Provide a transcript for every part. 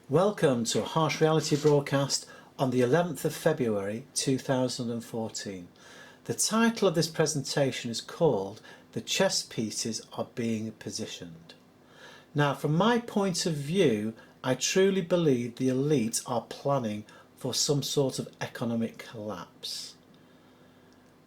Welcome to a harsh reality broadcast on the 11th of February 2014. The title of this presentation is called "The Chess Pieces Are Being Positioned." Now, from my point of view, I truly believe the elite are planning for some sort of economic collapse.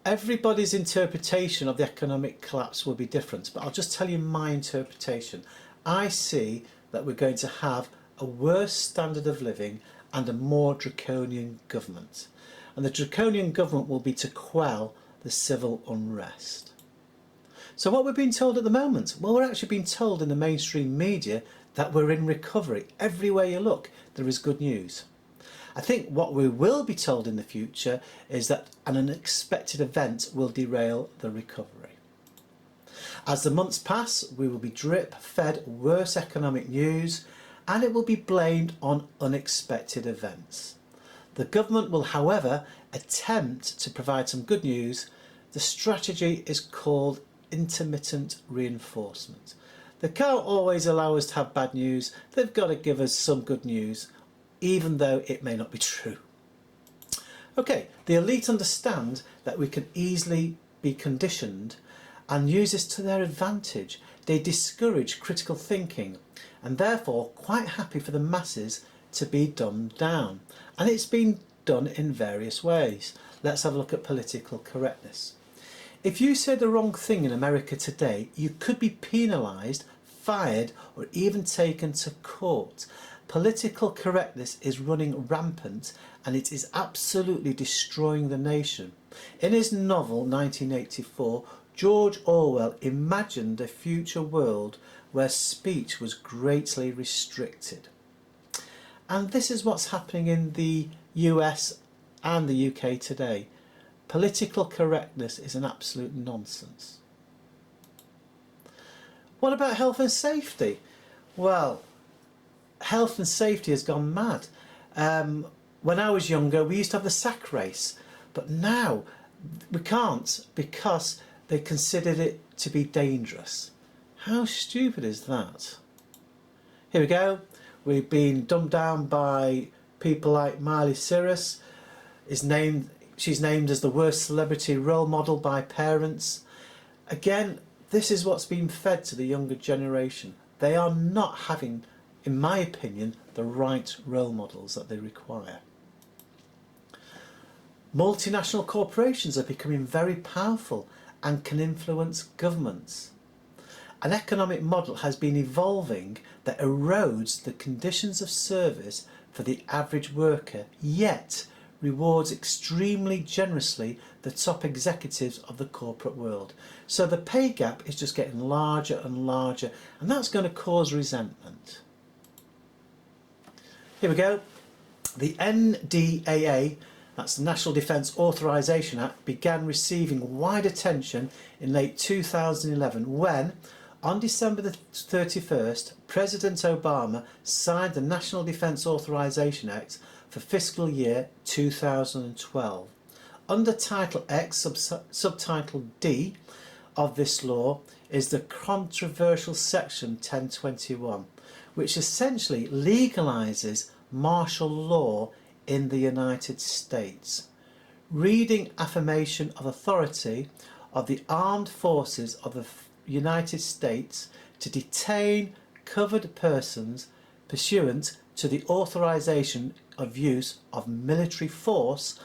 Everybody's interpretation of the economic collapse will be different, but I'll just tell you my interpretation. I see that we're going to have a worse standard of living and a more draconian government. And the draconian government will be to quell the civil unrest. So what we're being told at the moment? Well, we're actually being told in the mainstream media that we're in recovery. Everywhere you look, there is good news. I think what we will be told in the future is that an unexpected event will derail the recovery. As the months pass, we will be drip-fed worse economic news, and it will be blamed on unexpected events. The government will, however, attempt to provide some good news. The strategy is called intermittent reinforcement. They can't always allow us to have bad news. They've got to give us some good news, even though it may not be true. Okay, the elite understand that we can easily be conditioned and use this to their advantage. They discourage critical thinking and therefore quite happy for the masses to be dumbed down. And it's been done in various ways. Let's have a look at political correctness. If you say the wrong thing in America today, you could be penalised, fired, or even taken to court. Political correctness is running rampant and it is absolutely destroying the nation. In his novel 1984, George Orwell imagined a future world where speech was greatly restricted. And this is what's happening in the US and the UK today. Political correctness is an absolute nonsense. What about health and safety? Well, health and safety has gone mad. When I was younger, we used to have the sack race, but now we can't because they considered it to be dangerous. How stupid is that? Here we go. We've been dumbed down by people like Miley Cyrus. She's named as the worst celebrity role model by parents. Again, this is what's being fed to the younger generation. They are not having, in my opinion, the right role models that they require. Multinational corporations are becoming very powerful and can influence governments. An economic model has been evolving that erodes the conditions of service for the average worker, yet rewards extremely generously the top executives of the corporate world. So the pay gap is just getting larger and larger, and that's going to cause resentment. Here we go. The NDAA, that's the National Defence Authorisation Act, began receiving wide attention in late 2011 when, on December the 31st, President Obama signed the National Defence Authorisation Act for fiscal year 2012. Under Title X, Subtitle D of this law is the controversial Section 1021, which essentially legalises martial law in the United States. Reading affirmation of authority of the armed forces of the United States to detain covered persons pursuant to the authorization of use of military force.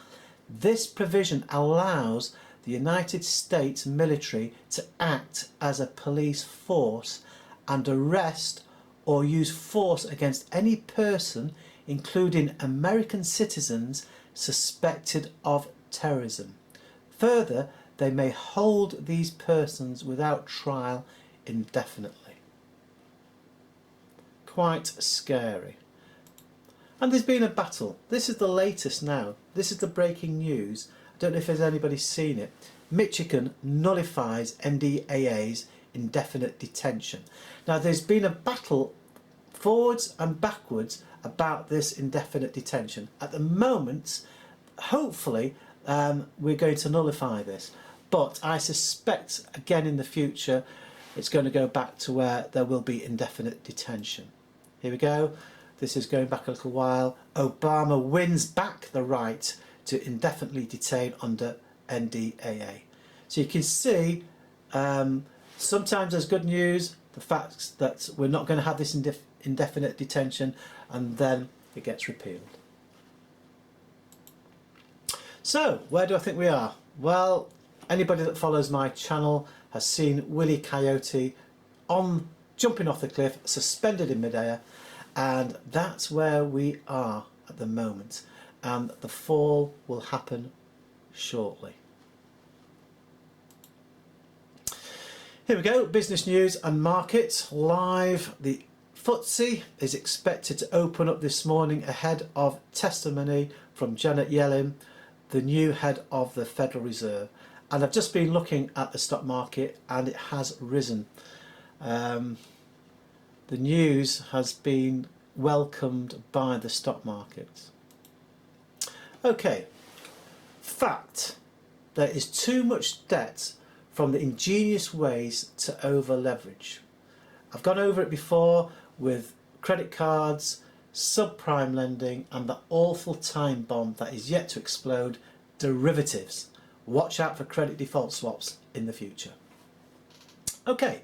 This provision allows the United States military to act as a police force and arrest or use force against any person, including American citizens, suspected of terrorism. Further, they may hold these persons without trial indefinitely. Quite scary. And there's been a battle. This is the latest now. This is the breaking news. I don't know if there's anybody seen it. Michigan nullifies NDAA's indefinite detention. Now, there's been a battle forwards and backwards about this indefinite detention. At the moment, hopefully, we're going to nullify this. But I suspect, again in the future, it's going to go back to where there will be indefinite detention. Here we go. this is going back a little while, Obama wins back the right to indefinitely detain under NDAA. So you can see sometimes there's good news, the fact that we're not going to have this indefinite detention, and then it gets repealed. So where do I think we are? Well, anybody that follows my channel has seen Willie Coyote jumping off the cliff, suspended in midair, and that's where we are at the moment, and the fall will happen shortly. Here we go, business news and markets live. The FTSE is expected to open up this morning ahead of testimony from Janet Yellen, the new head of the Federal Reserve. And I've just been looking at the stock market and it has risen. The news has been welcomed by the stock market. Okay, fact, there is too much debt from the ingenious ways to over leverage. I've gone over it before with credit cards, subprime lending, and the awful time bomb that is yet to explode, derivatives. Watch out for credit default swaps in the future. Okay,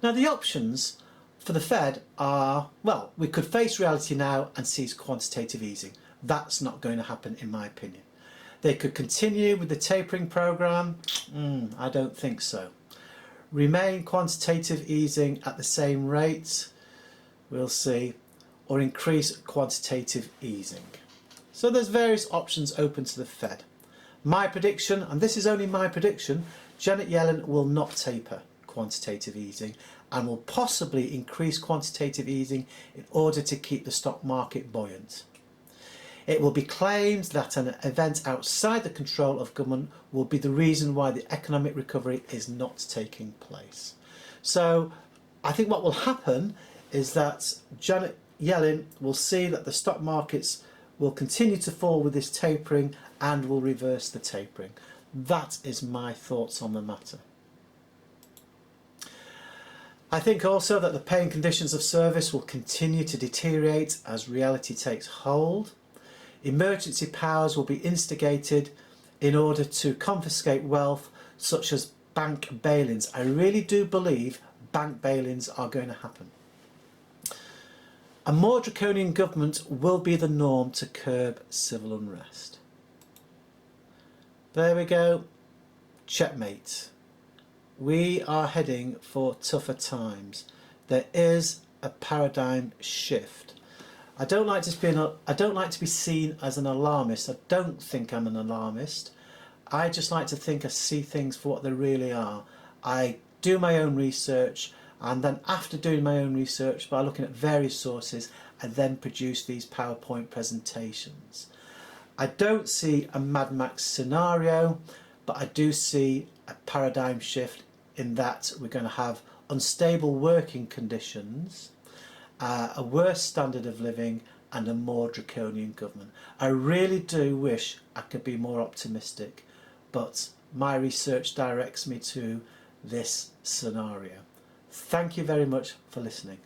now the options for the Fed are, well, we could face reality now and cease quantitative easing. That's not going to happen in my opinion. They could continue with the tapering programme. I don't think so. Remain quantitative easing at the same rate. We'll see. Or increase quantitative easing. So there's various options open to the Fed. My prediction, and this is only my prediction, Janet Yellen will not taper quantitative easing and will possibly increase quantitative easing in order to keep the stock market buoyant. It will be claimed that an event outside the control of government will be the reason why the economic recovery is not taking place. So I think what will happen is that Janet Yellen will see that the stock markets will continue to fall with this tapering and will reverse the tapering. That is my thoughts on the matter. I think also that the paying conditions of service will continue to deteriorate as reality takes hold. Emergency powers will be instigated in order to confiscate wealth, such as bank bail-ins. I really do believe bank bail-ins are going to happen. A more draconian government will be the norm to curb civil unrest. There we go. Checkmate. We are heading for tougher times. There is a paradigm shift. I don't like to be seen as an alarmist. I don't think I'm an alarmist. I just like to think I see things for what they really are. I do my own research, and then after doing my own research by looking at various sources, I then produce these PowerPoint presentations. I don't see a Mad Max scenario, but I do see a paradigm shift in that we're going to have unstable working conditions, a worse standard of living, and a more draconian government. I really do wish I could be more optimistic, but my research directs me to this scenario. Thank you very much for listening.